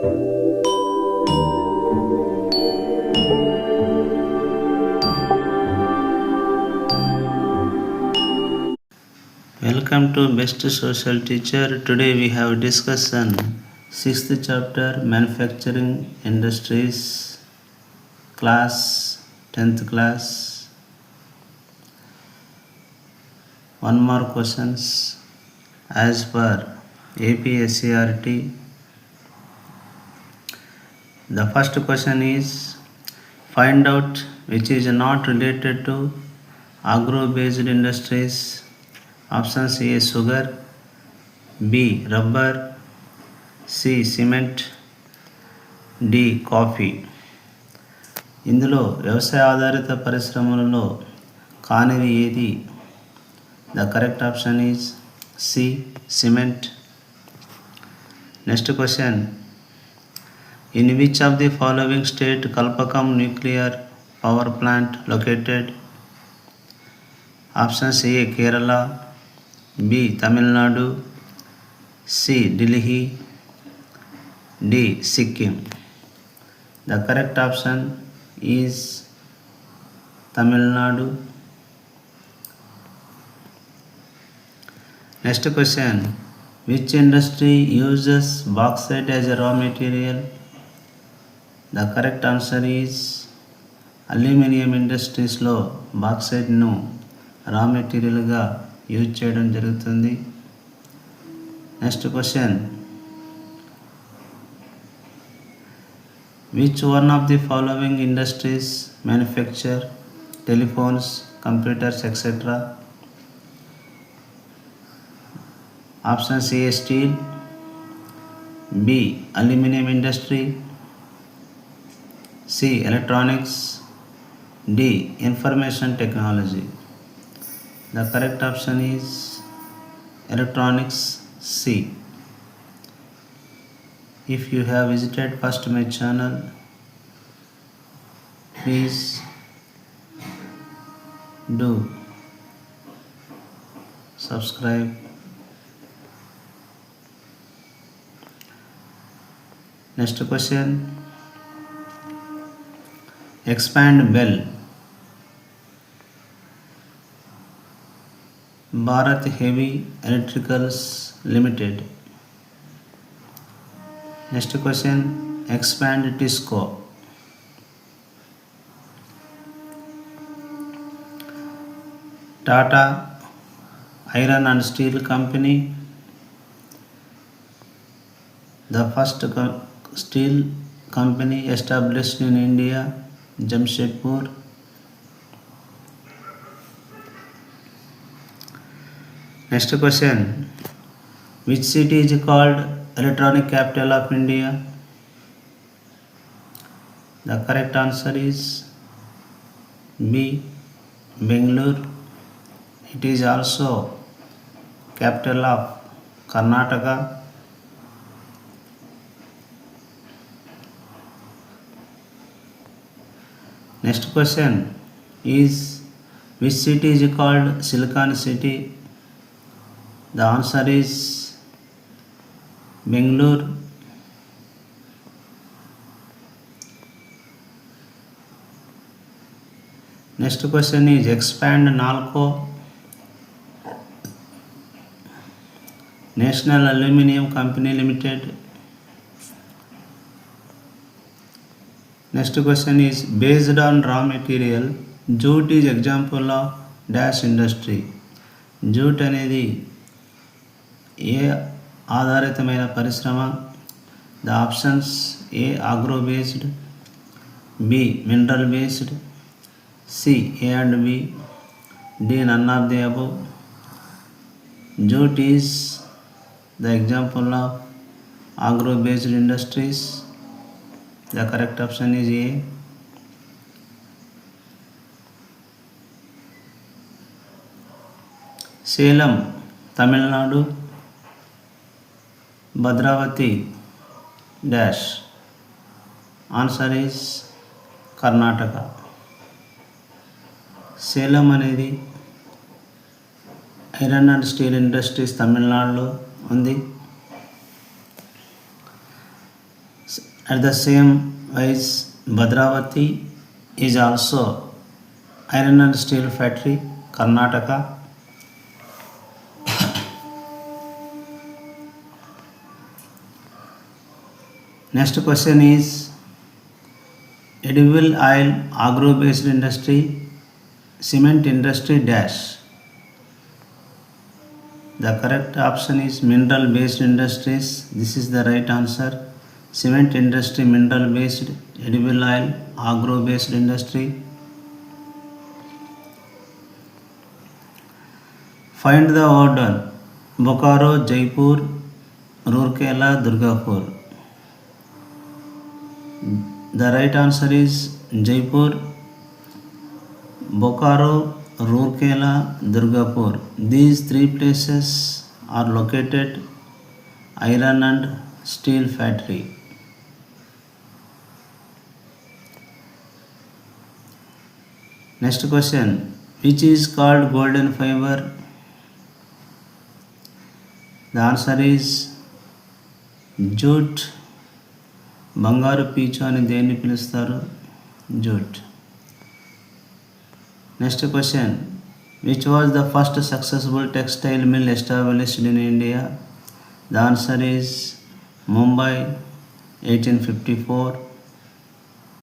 Welcome to Best Social Teacher. Today we have discussion 6th chapter Manufacturing Industries class 10th class. One more questions as per APSCRT. The first question is find out which is not related to agro-based industries. Options A sugar, B rubber, C cement, D coffee. ఇందులో వ్యవసాయ ఆధారిత పరిశ్రమలలో కానిది ఏది? The correct option is C cement. Next question in which of the following state Kalpakkam nuclear power plant located? Options A Kerala, B Tamil Nadu, C Delhi, D Sikkim. The correct option is Tamil Nadu. Next question which industry uses bauxite as a raw material? The correct answer is aluminium ఇండస్ట్రీస్లో బాక్సైట్ను రా మెటీరియల్గా use చేయడం జరుగుతుంది. Next question which one of the following industries manufacture telephones, computers etcetera? Options A steel, B aluminium industry, C electronics, D information technology. The correct option is electronics, C. If you have visited first my channel, please do subscribe. Next question, expand bell. Bharat heavy electricals limited. Next question expand TISCO. Tata iron and steel company, the first steel company established in India, Jamshedpur. Next question, which city is called electronic capital of India? The correct answer is B Bangalore. It is also capital of Karnataka. Next question is which city is called Silicon City? The answer is Bangalore. Next question is expand NALCO. National Aluminium Company Limited. Next question is based on raw material, jute is example of dash industry. Jute అనేది ఏ ఆధారితమైన పరిశ్రమ? The options A agro based, B mineral based, C A and B, D none of the above. Jute is the example of agro based industries. The correct option is A. Salem Tamil Nadu, Bhadravati dash. Answer is Karnataka. Salem అనేది iron and steel industries తమిళనాడులో ఉంది. At the same wise, Bhadravati is also iron and steel factory, Karnataka. Next question is edible oil, agro-based industry, cement industry dash. The correct option is mineral-based industries. This is the right answer. Cement industry, mineral-based, edible oil, agro-based industry. Find the order: Bokaro, Jaipur, Rourkela, Durgapur. The right answer is Jaipur, Bokaro, Rourkela, Durgapur. These three places are located iron and steel factory. Next question: which is called golden fiber? The answer is jute. బంగారు పీచు అని దేన్ని పిలుస్తారు? Jute. Next question: which was the first successful textile mill established in India? The answer is Mumbai, 1854.